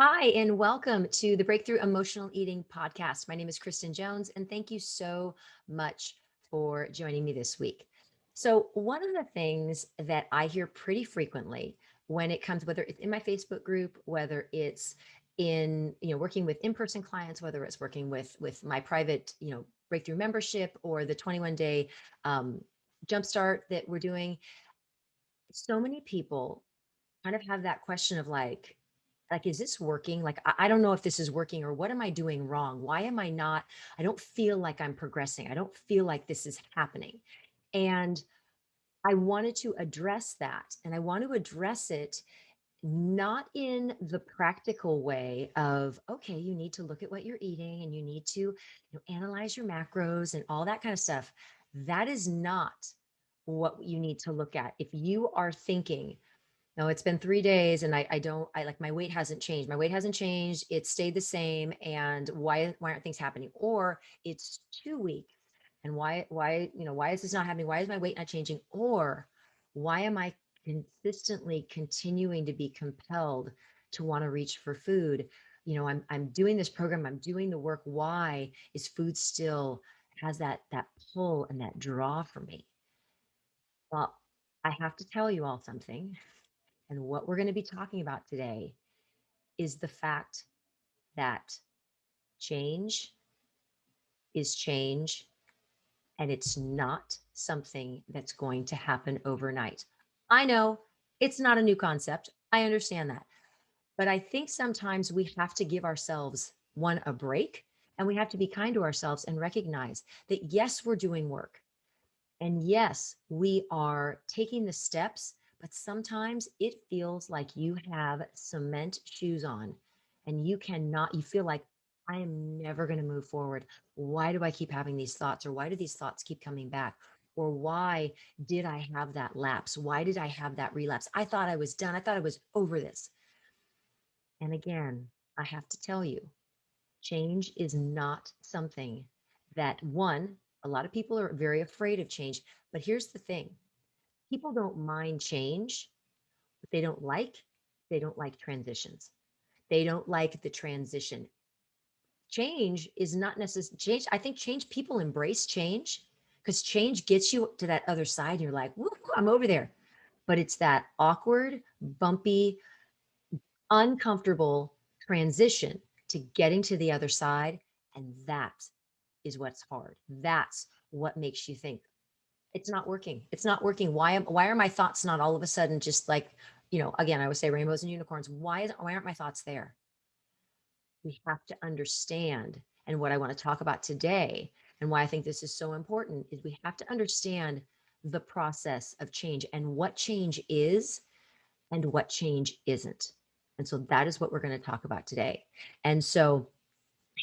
Hi, and welcome to the Breakthrough Emotional Eating podcast. My name is Kristen Jones, and thank you so much for joining me this week. So, one of the things that I hear pretty frequently when it comes, whether it's in my Facebook group, whether it's in working with in-person clients, whether it's working with my private breakthrough membership or the 21-day jumpstart that we're doing, so many people kind of have that question of like, is this working? Like, I don't know if this is working or what am I doing wrong? Why am I not? I don't feel like I'm progressing. I don't feel like this is happening. And I wanted to address that. And I want to address it not in the practical way of, okay, you need to look at what you're eating and you need to analyze your macros and all that kind of stuff. That is not what you need to look at. If you are thinking, no, it's been 3 days and I like my weight hasn't changed. My weight hasn't changed. It stayed the same. And why aren't things happening? Or it's 2 weeks and why is this not happening? Why is my weight not changing? Or why am I consistently continuing to be compelled to want to reach for food? I'm doing this program, I'm doing the work. Why is food still has that pull and that draw for me? Well, I have to tell you all something. And what we're going to be talking about today is the fact that change is change and it's not something that's going to happen overnight. I know it's not a new concept. I understand that. But I think sometimes we have to give ourselves a break and we have to be kind to ourselves and recognize that yes, we're doing work. And yes, we are taking the steps, but sometimes it feels like you have cement shoes on and you feel like I am never going to move forward. Why do I keep having these thoughts? Or why do these thoughts keep coming back? Or why did I have that lapse? Why did I have that relapse? I thought I was done. I thought I was over this. And again, I have to tell you, change is not something that a lot of people are very afraid of change. But here's the thing, people don't mind change, but they don't like transitions. They don't like the transition. Change is not necessarily change. I think change, people embrace change because change gets you to that other side. And you're like, woo, I'm over there. But it's that awkward, bumpy, uncomfortable transition to getting to the other side. And that is what's hard. That's what makes you think it's not working. It's not working. Why are my thoughts not all of a sudden just like, again, I would say rainbows and unicorns. Why aren't my thoughts there? We have to understand. And what I want to talk about today and why I think this is so important is we have to understand the process of change and what change is and what change isn't. And so that is what we're going to talk about today. And so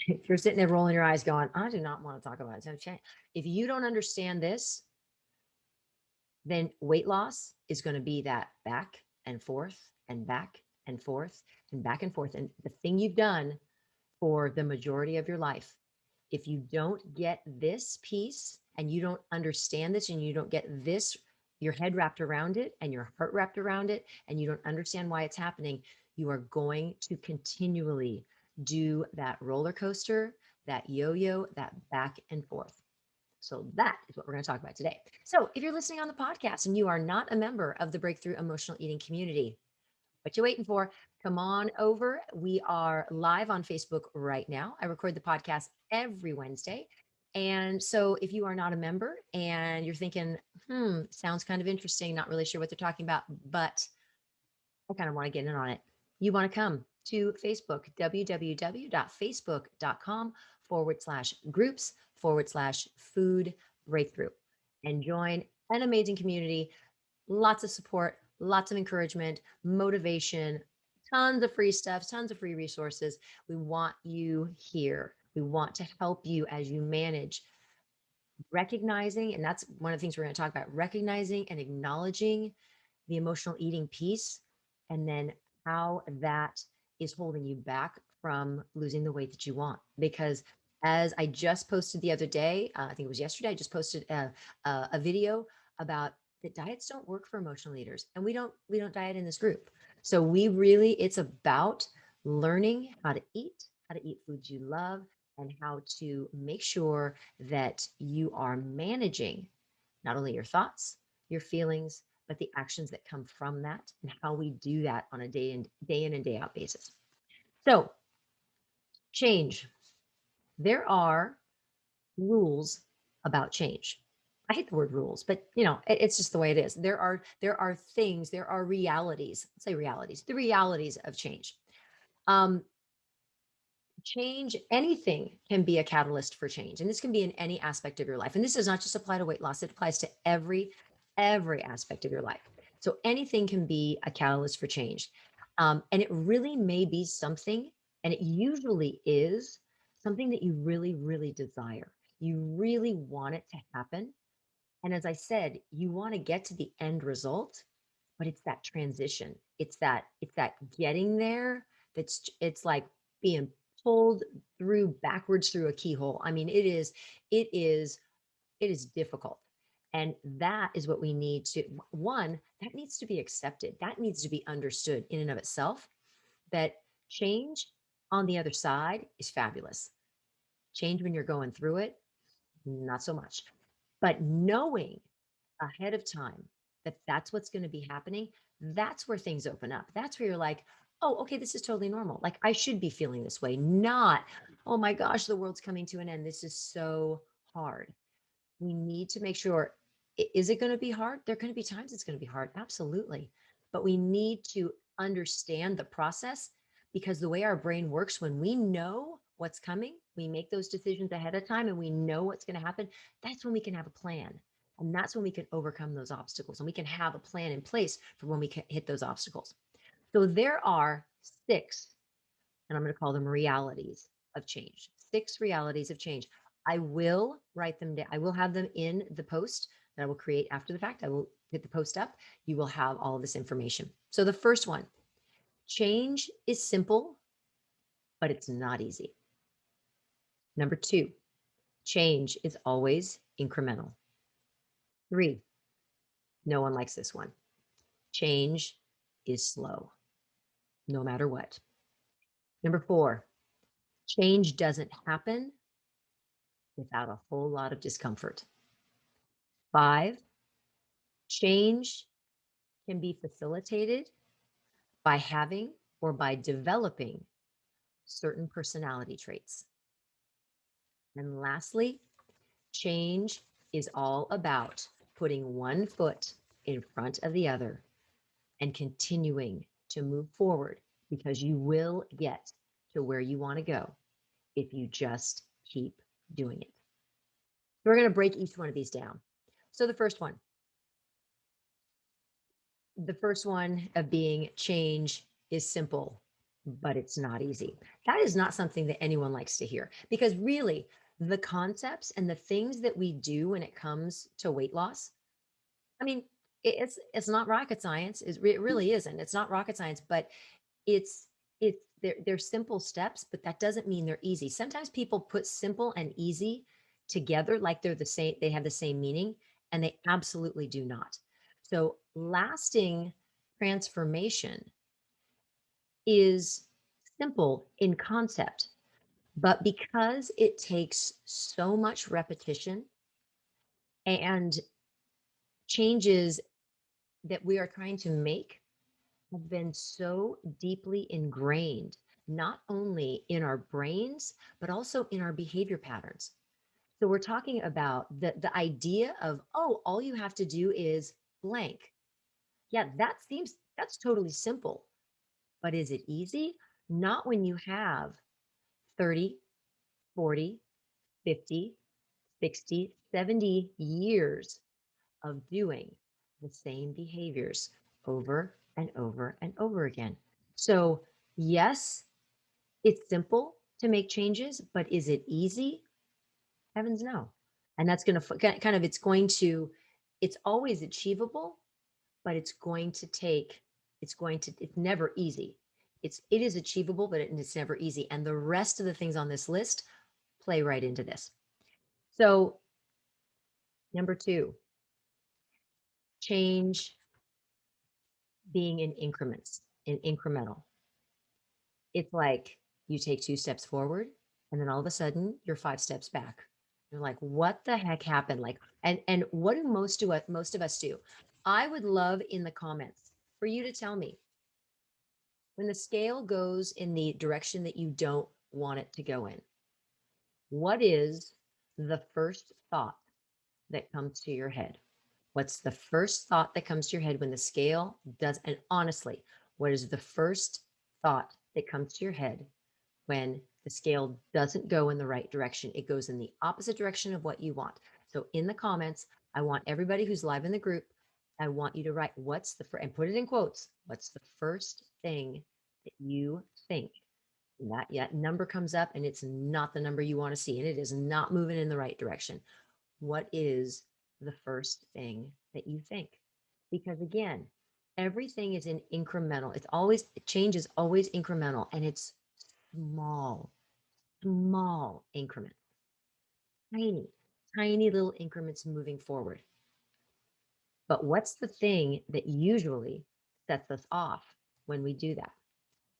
if you're sitting there rolling your eyes going, I do not want to talk about it. So if you don't understand this, then weight loss is going to be that back and forth and back and forth and back and forth. And the thing you've done for the majority of your life, if you don't get this piece and you don't understand this and you don't get this, your head wrapped around it and your heart wrapped around it, and you don't understand why it's happening, you are going to continually do that roller coaster, that yo-yo, that back and forth. So that is what we're going to talk about today. So if you're listening on the podcast and you are not a member of the Breakthrough Emotional Eating community, what you waiting for? Come on over. We are live on Facebook right now. I record the podcast every Wednesday. And so if you are not a member and you're thinking, sounds kind of interesting, not really sure what they're talking about, but I kind of want to get in on it. You want to come to Facebook, www.facebook.com/groups/food breakthrough and join an amazing community. Lots of support, lots of encouragement, motivation, tons of free stuff, tons of free resources. We want you here. We want to help you as you manage recognizing, and that's one of the things we're going to talk about, recognizing and acknowledging the emotional eating piece, and then how that is holding you back from losing the weight that you want. Because as I just posted the other day, I think it was yesterday, I just posted a video about that diets don't work for emotional eaters, and we don't diet in this group. So it's about learning how to eat foods you love, and how to make sure that you are managing not only your thoughts, your feelings, but the actions that come from that, and how we do that on a day in and day out basis. So, change. There are rules about change. I hate the word rules, but it's just the way it is. There are things, there are realities. Let's say realities, the realities of change. Um, Change, anything can be a catalyst for change, and this can be in any aspect of your life. And this does not just apply to weight loss; it applies to every aspect of your life. So anything can be a catalyst for change, and it really may be something, and it usually is something that you really, really desire. You really want it to happen, and as I said, you want to get to the end result, but it's that transition. It's that getting there it's like being pulled through backwards through a keyhole. I mean, it is it is difficult. And that is what we need to one, that needs to be accepted. That needs to be understood in and of itself, that change on the other side is fabulous. Change when you're going through it, not so much. But knowing ahead of time that that's what's going to be happening, that's where things open up. That's where you're like, oh, okay, this is totally normal. Like I should be feeling this way, not, oh my gosh, the world's coming to an end. This is so hard. We need to make sure, is it going to be hard? There are going to be times it's going to be hard. Absolutely. But we need to understand the process, because the way our brain works, when we know what's coming, we make those decisions ahead of time and we know what's going to happen. That's when we can have a plan. And that's when we can overcome those obstacles and we can have a plan in place for when we can hit those obstacles. So there are six, and I'm going to call them realities of change. Six realities of change. I will write them down. I will have them in the post that I will create after the fact. I will get the post up. You will have all of this information. So the first one, change is simple, but it's not easy. Number two, change is always incremental. Three, no one likes this one. Change is slow, no matter what. Number four, change doesn't happen without a whole lot of discomfort. Five, change can be facilitated by having or by developing certain personality traits. And lastly, change is all about putting one foot in front of the other and continuing to move forward, because you will get to where you want to go if you just keep doing it. We're going to break each one of these down. So the first one of being change is simple, but it's not easy. That is not something that anyone likes to hear, because really the concepts and the things that we do when it comes to weight loss, I mean, it's not rocket science. It really isn't. It's not rocket science, but it's they're simple steps, but that doesn't mean they're easy. Sometimes people put simple and easy together like they're the same, they have the same meaning, and they absolutely do not. So lasting transformation is simple in concept, but because it takes so much repetition and changes that we are trying to make have been so deeply ingrained, not only in our brains, but also in our behavior patterns. So we're talking about the idea of, oh, all you have to do is blank. Yeah, that's totally simple. But is it easy? Not when you have 30, 40, 50, 60, 70 years of doing the same behaviors over and over and over again. So, yes, it's simple to make changes, but is it easy? Heavens no. And that's going to kind of, it's always achievable, but it's never easy. It is achievable, but it's never easy. And the rest of the things on this list play right into this. So, number two, change being in increments, in incremental. It's like you take 2 steps forward and then all of a sudden you're 5 steps back. You're like, what the heck happened? Like, and what do most of us do? I would love in the comments for you to tell me when the scale goes in the direction that you don't want it to go in. What is the first thought that comes to your head? What's the first thought that comes to your head when the scale does? And honestly, what is the first thought that comes to your head when the scale doesn't go in the right direction? It goes in the opposite direction of what you want. So in the comments, I want everybody who's live in the group, I want you to write what's the first, and put it in quotes. What's the first thing that you think? And that yet number comes up and it's not the number you want to see and it is not moving in the right direction. What is the first thing that you think? Because again, everything is in incremental. It's always, change is always incremental and it's small, small increments, tiny, tiny little increments moving forward. But what's the thing that usually sets us off when we do that?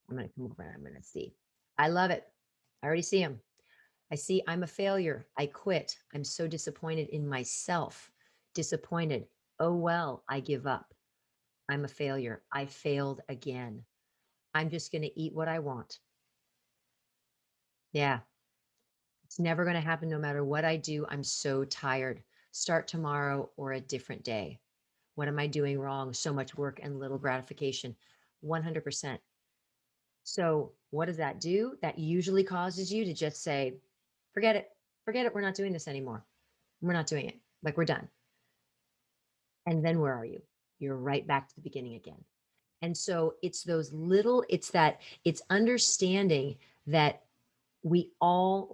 I'm going to come over and I'm going to see. I love it. I already see him. I see I'm a failure. I quit. I'm so disappointed in myself. Disappointed. Oh, well, I give up. I'm a failure. I failed again. I'm just going to eat what I want. Yeah, it's never going to happen no matter what I do. I'm so tired. Start tomorrow or a different day. What am I doing wrong? So much work and little gratification. 100%. So, what does that do? That usually causes you to just say, forget it. Forget it. We're not doing this anymore. We're not doing it. Like we're done. And then where are you? You're right back to the beginning again. And so it's those little, it's understanding that we all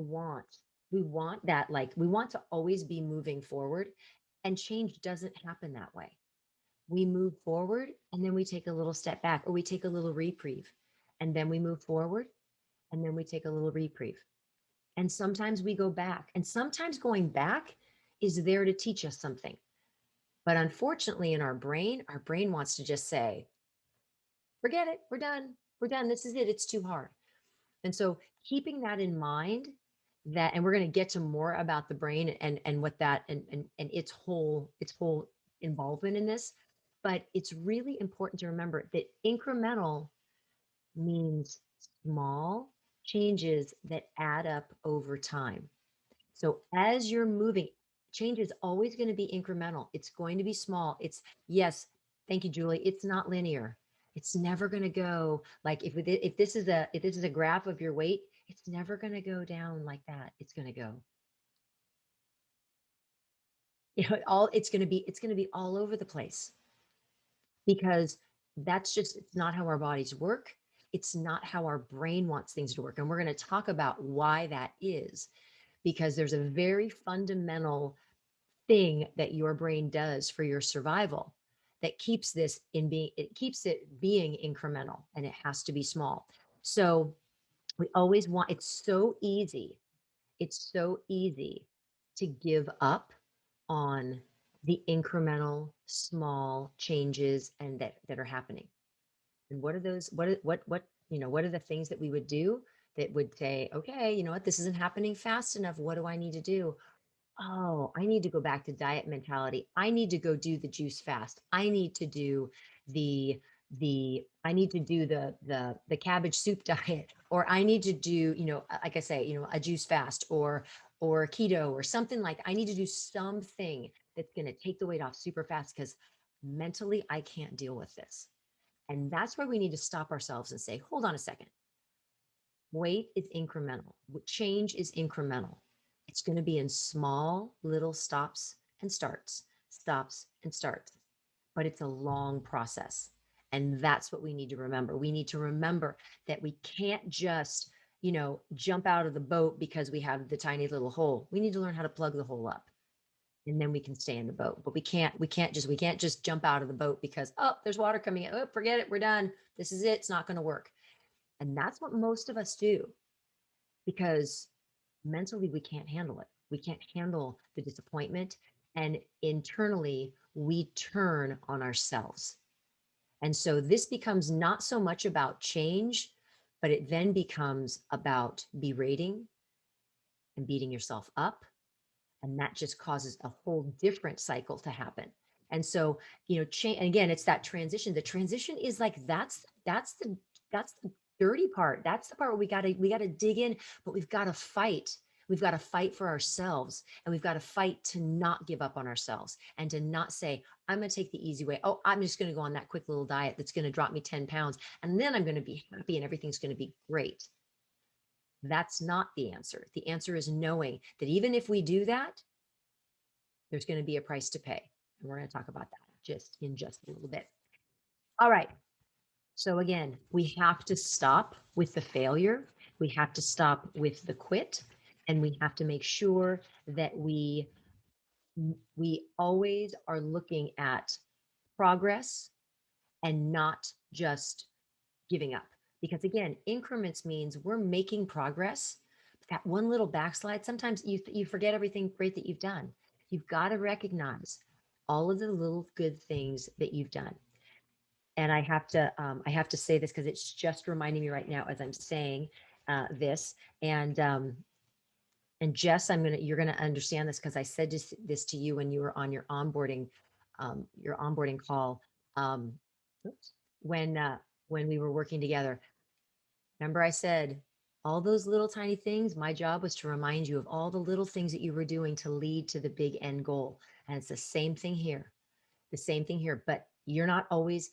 we want that, like, we want to always be moving forward, and change doesn't happen that way. We move forward and then we take a little step back or we take a little reprieve and then we move forward and then we take a little reprieve. And sometimes we go back, and sometimes going back is there to teach us something. But unfortunately, in our brain wants to just say, forget it, we're done. We're done. This is it. It's too hard. And so keeping that in mind, that, and we're going to get to more about the brain and what that and its whole involvement in this, but it's really important to remember that incremental means small changes that add up over time. So as you're moving, change is always going to be incremental. It's going to be small. It's, yes, thank you, Julie. It's not linear. It's never going to go like, if this is a graph of your weight, it's never going to go down like that. It's going to go, all it's going to be all over the place, because that's just, it's not how our bodies work. It's not how our brain wants things to work. And we're going to talk about why that is, because there's a very fundamental thing that your brain does for your survival that keeps this in being, it keeps it being incremental, and it has to be small. So we always want, it's so easy to give up on the incremental small changes and that are happening. And what are those, what are the things that we would do that would say, okay, you know what, this isn't happening fast enough, what do I need to do? Oh, I need to go back to diet mentality. I need to go do the juice fast. I need to do I need to do the cabbage soup diet, or I need to do, like I say, a juice fast, or keto or something. Like, I need to do something that's going to take the weight off super fast, because mentally I can't deal with this. And that's where we need to stop ourselves and say, hold on a second. Weight is incremental. Change is incremental. It's going to be in small little stops and starts, stops and starts, but it's a long process. And that's what we need to remember. We need to remember that we can't just, jump out of the boat because we have the tiny little hole. We need to learn how to plug the hole up, and then we can stay in the boat. But we can't just jump out of the boat because, oh, there's water coming in. Oh, forget it. We're done. This is it. It's not going to work. And that's what most of us do, because mentally we can't handle it. We can't handle the disappointment. And internally, we turn on ourselves. And so this becomes not so much about change, but it then becomes about berating and beating yourself up. And that just causes a whole different cycle to happen. And so, change, and again, it's that transition. The transition is like, that's the dirty part. That's the part where we gotta dig in, but we've got to fight. We've got to fight for ourselves, and we've got to fight to not give up on ourselves and to not say, I'm going to take the easy way. Oh, I'm just going to go on that quick little diet that's going to drop me 10 pounds. And then I'm going to be happy and everything's going to be great. That's not the answer. The answer is knowing that even if we do that, there's going to be a price to pay. And we're going to talk about that just a little bit. All right. So again, we have to stop with the failure. We have to stop with the quit, and we have to make sure that we always are looking at progress and not just giving up. Because again, increments means we're making progress. That one little backslide, sometimes you forget everything great that you've done. You've got to recognize all of the little good things that you've done. And I have to say this because it's just reminding me right now as I'm saying this. And Jess, you're gonna understand this because I said this to you when you were on your onboarding call, um, oops, when we were working together. Remember, I said all those little tiny things. My job was to remind you of all the little things that you were doing to lead to the big end goal. And it's the same thing here. The same thing here. But you're not always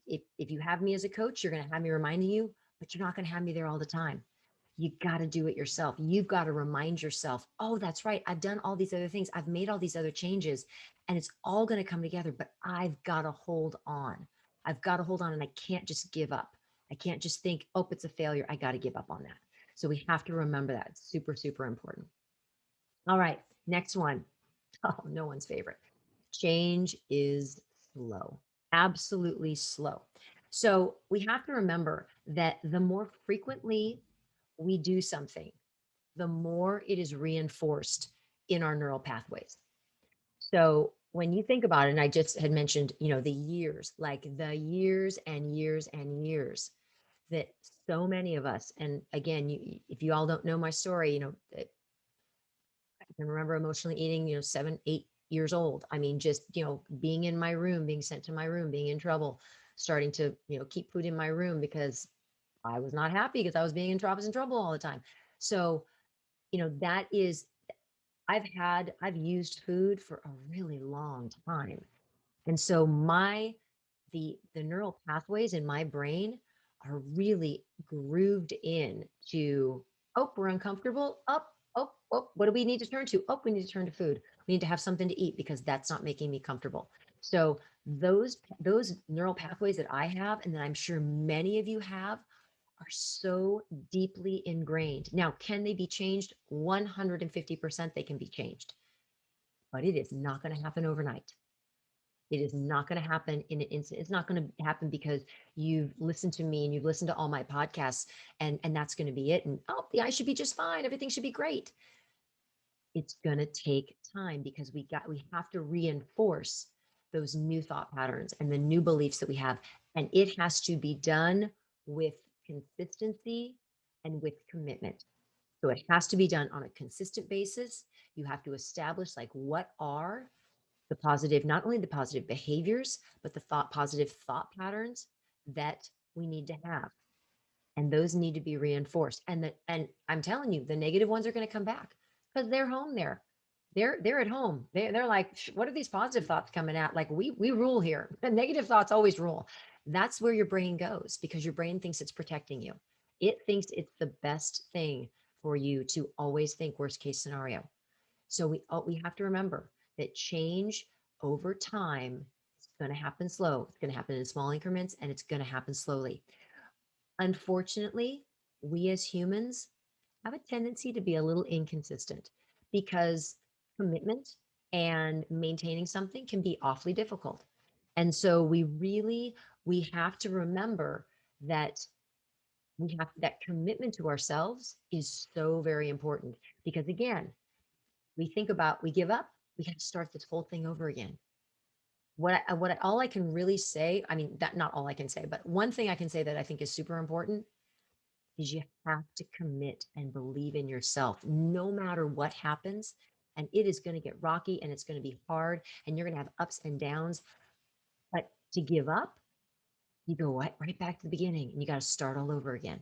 if you have me as a coach, you're going to have me reminding you, but you're not going to have me there all the time. You got to do it yourself. You've got to remind yourself, oh, that's right. I've done all these other things. I've made all these other changes, and it's all going to come together, but I've got to hold on. I've got to hold on, and I can't just give up. I can't just think, oh, it's a failure. I got to give up on that. So we have to remember that. It's super, super important. All right. Next one. Oh, no one's favorite. Change is slow, absolutely slow. So we have to remember that the more frequently we do something, the more it is reinforced in our neural pathways. So when you think about it, and I just had mentioned, the years, like the years and years and years that so many of us, and again, if you all don't know my story, I can remember emotionally eating, 7, 8 years old. I mean, just, being in my room, being sent to my room, being in trouble, starting to, keep food in my room because I was not happy because I was being in trouble all the time. So, that is, I've used food for a really long time. And so the neural pathways in my brain are really grooved in to, oh, we're uncomfortable. Up, oh, oh, what do we need to turn to? Oh, we need to turn to food. We need to have something to eat because that's not making me comfortable. So those neural pathways that I have, and that I'm sure many of you have, are so deeply ingrained. Now, can they be changed? 150% they can be changed, but it is not going to happen overnight. It is not going to happen in an instant. It's not going to happen because you've listened to me and you've listened to all my podcasts and that's going to be it. And oh, yeah, I should be just fine. Everything should be great. It's going to take time because we have to reinforce those new thought patterns and the new beliefs that we have. And it has to be done with consistency and with commitment. So it has to be done on a consistent basis. You have to establish like what are the positive, not only the positive behaviors, but the positive thought patterns that we need to have. And those need to be reinforced. And I'm telling you, the negative ones are going to come back because they're home there. They're at home. They're like, what are these positive thoughts coming out? Like we rule here. The negative thoughts always rule. That's where your brain goes because your brain thinks it's protecting you. It thinks it's the best thing for you to always think worst case scenario. So we have to remember that change over time is going to happen slow. It's going to happen in small increments and it's going to happen slowly. Unfortunately, we as humans have a tendency to be a little inconsistent because commitment and maintaining something can be awfully difficult. And so we have to remember that that commitment to ourselves is so very important because again, we give up, we have to start this whole thing over again. All I can really say, I mean, that not all I can say, but one thing I can say that I think is super important is you have to commit and believe in yourself no matter what happens. And it is going to get rocky and it's going to be hard and you're going to have ups and downs. But to give up, you go right back to the beginning and you got to start all over again.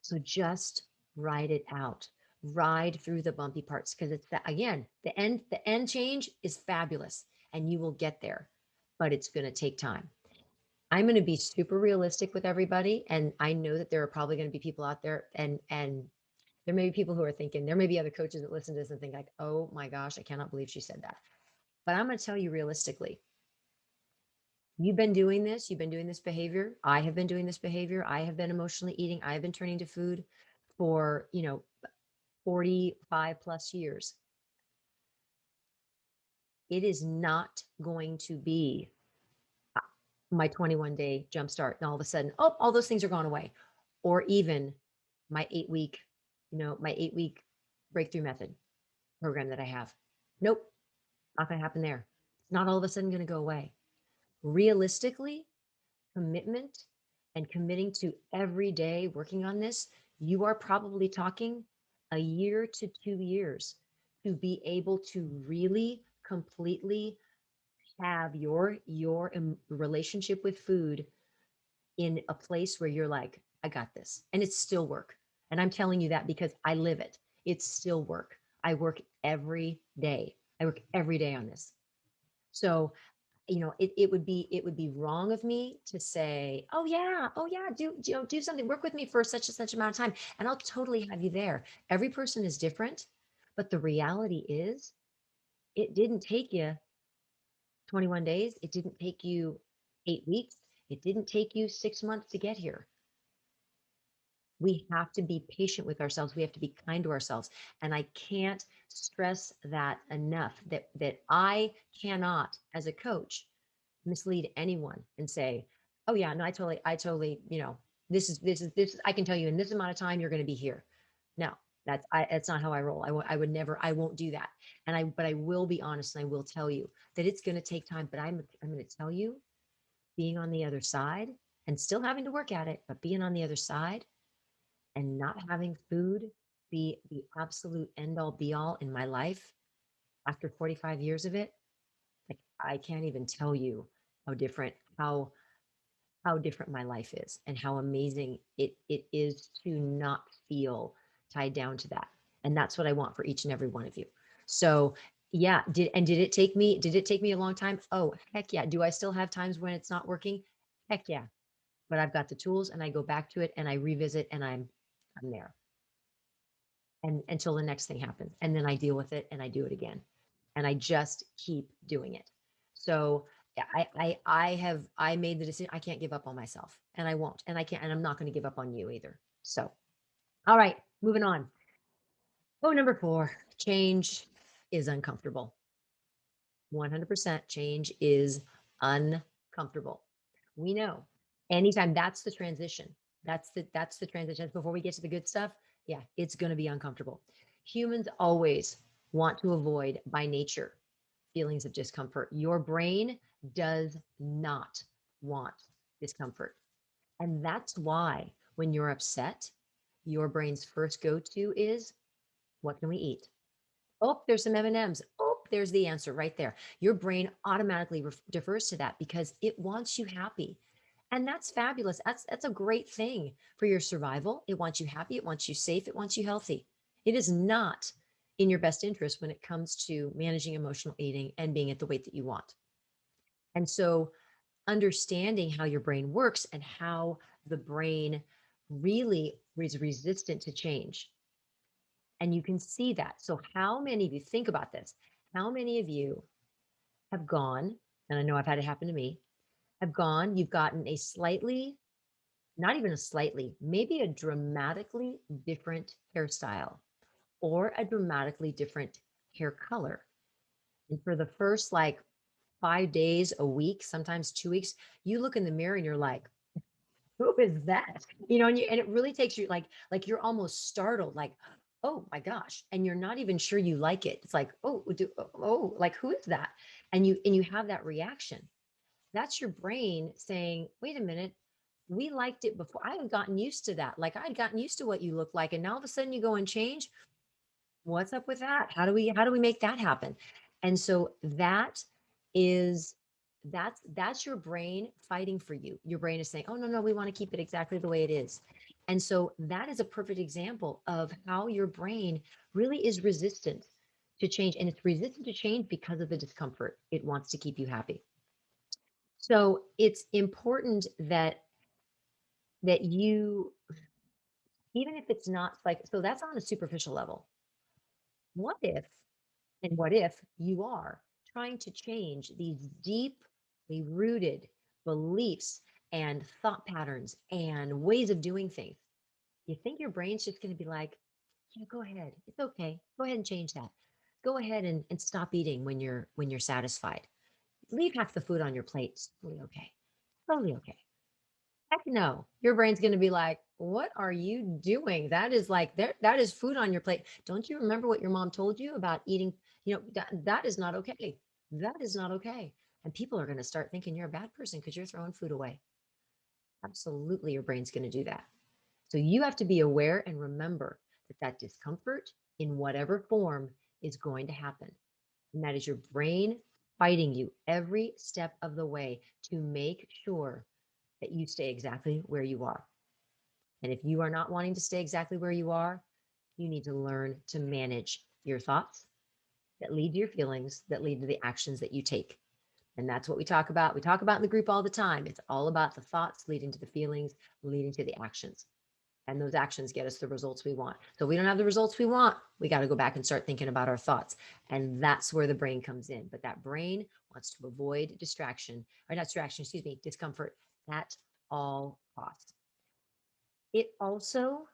So just ride it out. Ride through the bumpy parts because it's that again, the end change is fabulous and you will get there, but it's going to take time. I'm going to be super realistic with everybody. And I know that there are probably going to be people out there and there may be people who are thinking, there may be other coaches that listen to this and think like, oh my gosh, I cannot believe she said that. But I'm going to tell you realistically, you've been doing this behavior. I have been doing this behavior. I have been emotionally eating. I have been turning to food for, 45 plus years. It is not going to be my 21-day jumpstart. And all of a sudden, oh, all those things are gone away. Or even my 8 week, my 8 week breakthrough method program that I have. Nope, not going to happen there. It's not all of a sudden going to go away. Realistically, commitment and committing to every day working on this, you are probably talking a year to 2 years to be able to really completely have your relationship with food in a place where you're like, I got this. And it's still work. And I'm telling you that because I live it. It's still work. I work every day. I work every day on this. So, it would be wrong of me to say, oh yeah, do something, work with me for such and such amount of time. And I'll totally have you there. Every person is different. But the reality is it didn't take you 21 days. It didn't take you 8 weeks. It didn't take you 6 months to get here. We have to be patient with ourselves. We have to be kind to ourselves. And I can't stress that enough that I cannot, as a coach, mislead anyone and say, oh yeah, no, I totally, this, I can tell you in this amount of time, you're going to be here. No, that's not how I roll. I would never, I won't do that. But I will be honest and I will tell you that it's going to take time, but I'm going to tell you being on the other side and still having to work at it, but being on the other side and not having food be the absolute end all be all in my life after 45 years of it, like I can't even tell you how different how different my life is and how amazing it is to not feel tied down to that. And that's what I want for each and every one of you. So yeah, did it take me a long time? Oh, heck yeah. Do I still have times when it's not working? Heck yeah. But I've got the tools and I go back to it and I revisit and I'm there. And until the next thing happens. And then I deal with it and I do it again. And I just keep doing it. So yeah, I made the decision. I can't give up on myself and I won't. And I can't, and I'm not going to give up on you either. So, all right, moving on. Oh, number 4, change is uncomfortable. 100% change is uncomfortable. We know anytime that's the transition. That's the transition. Before we get to the good stuff, yeah, it's going to be uncomfortable. Humans always want to avoid by nature feelings of discomfort. Your brain does not want discomfort. And that's why when you're upset, your brain's first go-to is, what can we eat? Oh, there's some M&Ms. Oh, there's the answer right there. Your brain automatically defers to that because it wants you happy. And that's fabulous. That's a great thing for your survival. It wants you happy, it wants you safe, it wants you healthy. It is not in your best interest when it comes to managing emotional eating and being at the weight that you want. And so understanding how your brain works and how the brain really is resistant to change. And you can see that. So how many of you think about this? How many of you have gone, and I know I've had it happen to me, have gone, you've gotten a slightly, not even a slightly, maybe a dramatically different hairstyle or a dramatically different hair color. And for the first like 5 days, a week, sometimes 2 weeks, you look in the mirror and you're like, who is that? And it really takes you like you're almost startled, like, oh my gosh. And you're not even sure you like it. It's like, oh, like who is that? And you have that reaction. That's your brain saying, wait a minute, we liked it before. I had gotten used to that. Like I'd gotten used to what you look like. And now all of a sudden you go and change. What's up with that? How do we make that happen? And so is that's your brain fighting for you. Your brain is saying, "Oh no, no, we want to keep it exactly the way it is." And so that is a perfect example of how your brain really is resistant to change, and it's resistant to change because of the discomfort. It wants to keep you happy. So it's important that you, even if it's not like, so that's on a superficial level. What if And what if you are trying to change these deeply rooted beliefs and thought patterns and ways of doing things? You think your brain's just going to be like, yeah, go ahead. It's okay. Go ahead and change that. Go ahead and stop eating when you're satisfied. Leave half the food on your plate. It's totally okay. Totally okay. Heck no. Your brain's going to be like, what are you doing? That is like there, that is food on your plate. Don't you remember what your mom told you about eating? That is not okay. That is not okay. And people are going to start thinking you're a bad person because you're throwing food away. Absolutely, your brain's going to do that. So you have to be aware and remember that discomfort in whatever form is going to happen. And that is your brain fighting you every step of the way to make sure that you stay exactly where you are. And if you are not wanting to stay exactly where you are, you need to learn to manage your thoughts that lead to your feelings, that lead to the actions that you take. And that's what we talk about. We talk about in the group all the time. It's all about the thoughts leading to the feelings, leading to the actions. And those actions get us the results we want. So if we don't have the results we want, we got to go back and start thinking about our thoughts. And that's where the brain comes in. But that brain wants to avoid distraction, or not distraction, excuse me, discomfort at all costs. It also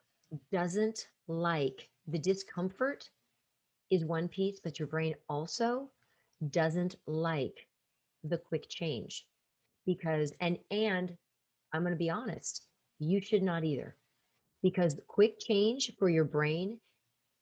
doesn't like the discomfort is one piece, but your brain also doesn't like the quick change because and I'm going to be honest, you should not either because quick change for your brain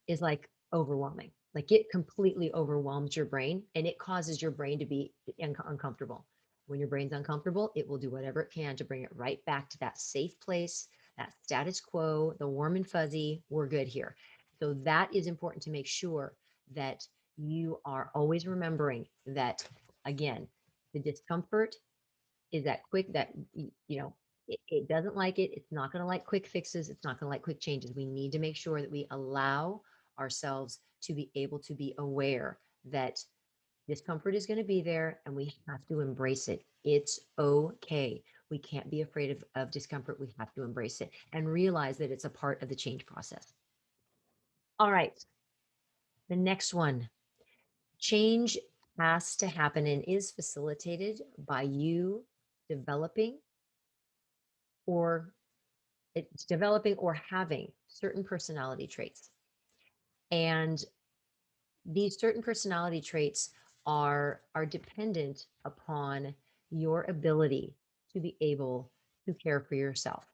is like overwhelming. Like it completely overwhelms your brain and it causes your brain to be uncomfortable. When your brain's uncomfortable, it will do whatever it can to bring it right back to that safe place, that status quo, the warm and fuzzy. We're good here. So that is important to make sure that you are always remembering that, again, the discomfort is that quick, that, it doesn't like it. It's not going to like quick fixes. It's not going to like quick changes. We need to make sure that we allow ourselves to be able to be aware that discomfort is going to be there and we have to embrace it. It's okay. We can't be afraid of discomfort. We have to embrace it and realize that it's a part of the change process. All right. The next one, change has to happen and is facilitated by you developing or it's developing or having certain personality traits. And these certain personality traits are dependent upon your ability to be able to care for yourself.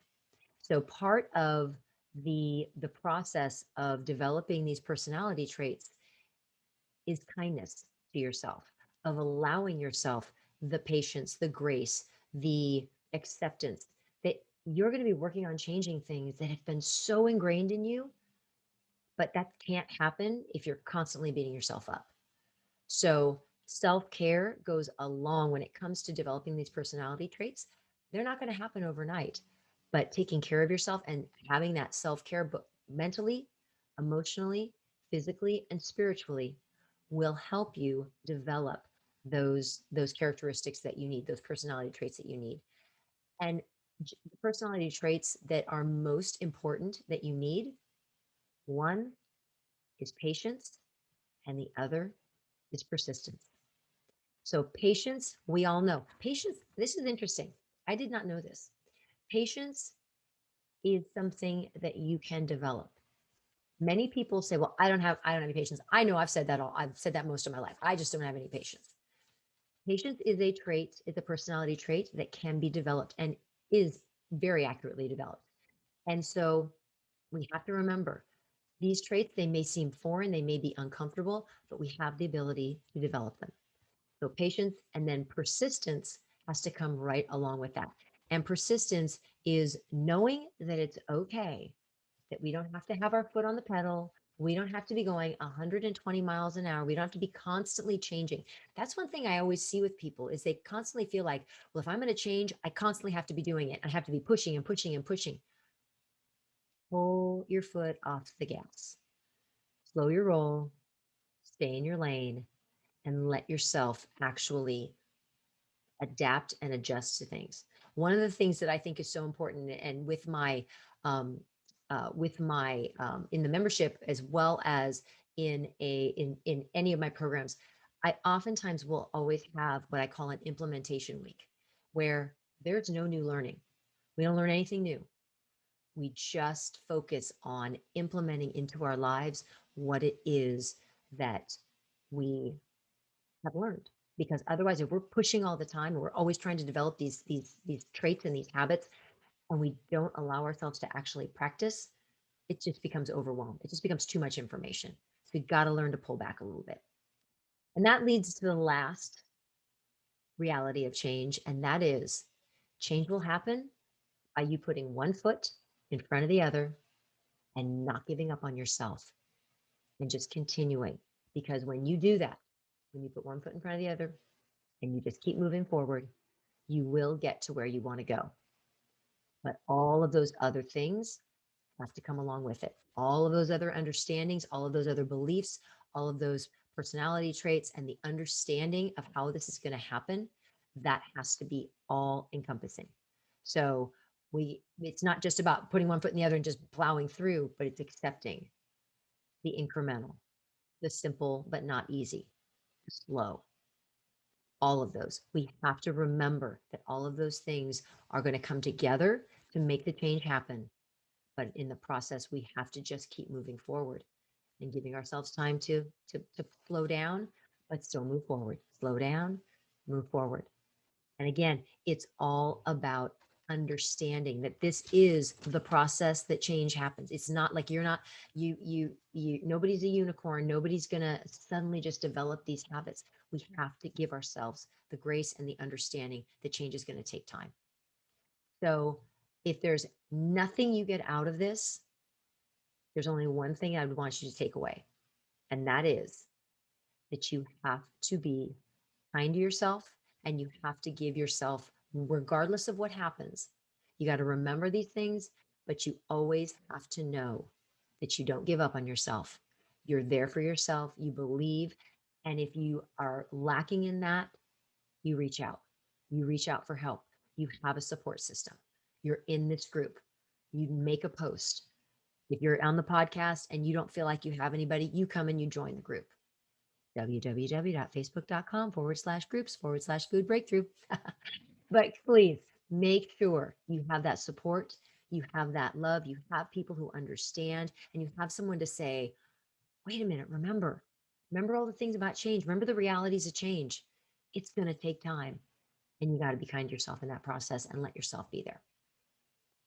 So part of the process of developing these personality traits is kindness to yourself, of allowing yourself the patience, the grace, the acceptance that you're going to be working on changing things that have been so ingrained in you, but that can't happen if you're constantly beating yourself up. So self care goes along when it comes to developing these personality traits. They're not going to happen overnight, but taking care of yourself and having that self care, but mentally, emotionally, physically, and spiritually will help you develop those characteristics that you need, those personality traits that you need. And the personality traits that are most important that you need, one is patience and the other is persistence. So patience, we all know. Patience, this is interesting. I did not know this. Patience is something that you can develop. Many people say, "Well, I don't have any patience." I know I've said that most of my life. I just don't have any patience. Patience is a trait, it's a personality trait that can be developed and is very accurately developed. And so we have to remember these traits, they may seem foreign, they may be uncomfortable, but we have the ability to develop them. So patience and then persistence has to come right along with that. And persistence is knowing that it's okay, that we don't have to have our foot on the pedal. We don't have to be going 120 miles an hour. We don't have to be constantly changing. That's one thing I always see with people is they constantly feel like, well, if I'm going to change, I constantly have to be doing it. I have to be pushing and pushing and pushing. Pull your foot off the gas. Slow your roll, stay in your lane, and let yourself actually adapt and adjust to things. One of the things that I think is so important, and um, with my in the membership as well as in any of my programs, I oftentimes will always have what I call an implementation week, where there's no new learning. We don't learn anything new. We just focus on implementing into our lives what it is that we have learned. Because otherwise, if we're pushing all the time and we're always trying to develop these traits and these habits, and we don't allow ourselves to actually practice, it just becomes overwhelmed. It just becomes too much information. So we got to learn to pull back a little bit. And that leads to the last reality of change, and that is change will happen by you putting one foot in front of the other and not giving up on yourself and just continuing. Because when you do that, when you put one foot in front of the other and you just keep moving forward, you will get to where you want to go. But all of those other things have to come along with it. All of those other understandings, all of those other beliefs, all of those personality traits, and the understanding of how this is going to happen, that has to be all encompassing. So it's not just about putting one foot in the other and just plowing through, but it's accepting the incremental, the simple but not easy, the slow, all of those. We have to remember that all of those things are going to come together to make the change happen. But in the process, we have to just keep moving forward and giving ourselves time to slow down, but still move forward. Slow down, move forward. And again, it's all about understanding that this is the process that change happens. It's not like you're not nobody's a unicorn. Nobody's going to suddenly just develop these habits. We have to give ourselves the grace and the understanding that change is going to take time. So if there's nothing you get out of this, there's only one thing I would want you to take away, and that is that you have to be kind to yourself and you have to give yourself, regardless of what happens, you got to remember these things, but you always have to know that you don't give up on yourself. You're there for yourself, you believe. And if you are lacking in that, you reach out. You reach out for help. You have a support system. You're in this group. You make a post. If you're on the podcast and you don't feel like you have anybody, you come and you join the group. www.facebook.com/groups/food breakthrough. But please make sure you have that support, you have that love, you have people who understand, and you have someone to say, wait a minute, remember all the things about change, remember the realities of change. It's going to take time, and you got to be kind to yourself in that process and let yourself be there.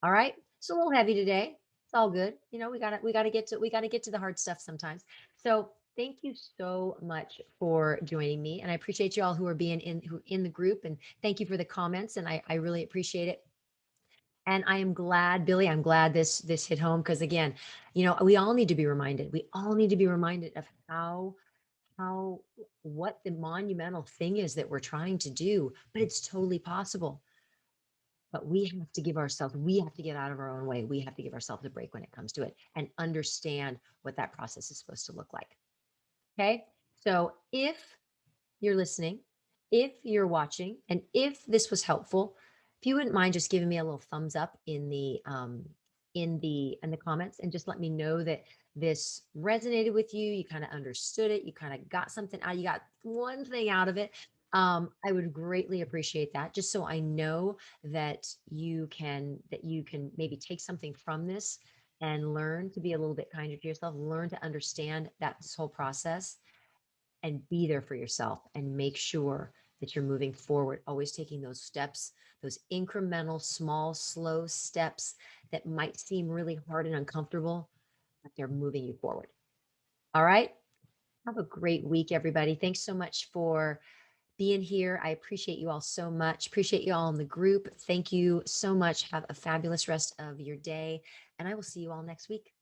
All right. It's a little heavy today. It's all good. You know, we gotta get to the hard stuff sometimes. So thank you so much for joining me. And I appreciate you all who are being in the group, and thank you for the comments. And I really appreciate it. And I am glad, Billy, I'm glad this hit home, because again, you know, we all need to be reminded. We all need to be reminded of how what the monumental thing is that we're trying to do, but it's totally possible. But we have to give ourselves, we have to get out of our own way. We have to give ourselves a break when it comes to it and understand what that process is supposed to look like. Okay. So if you're listening, if you're watching, and if this was helpful, if you wouldn't mind just giving me a little thumbs up in the comments, and just let me know that this resonated with you. You kind of understood it. You kind of got something out. You got one thing out of it. I would greatly appreciate that, just so I know that you can maybe take something from this and learn to be a little bit kinder to yourself, learn to understand that this whole process, and be there for yourself and make sure that you're moving forward, always taking those steps, those incremental, small, slow steps that might seem really hard and uncomfortable, but they're moving you forward. All right. Have a great week, everybody. Thanks so much for being here. I appreciate you all so much. Appreciate you all in the group. Thank you so much. Have a fabulous rest of your day. And I will see you all next week.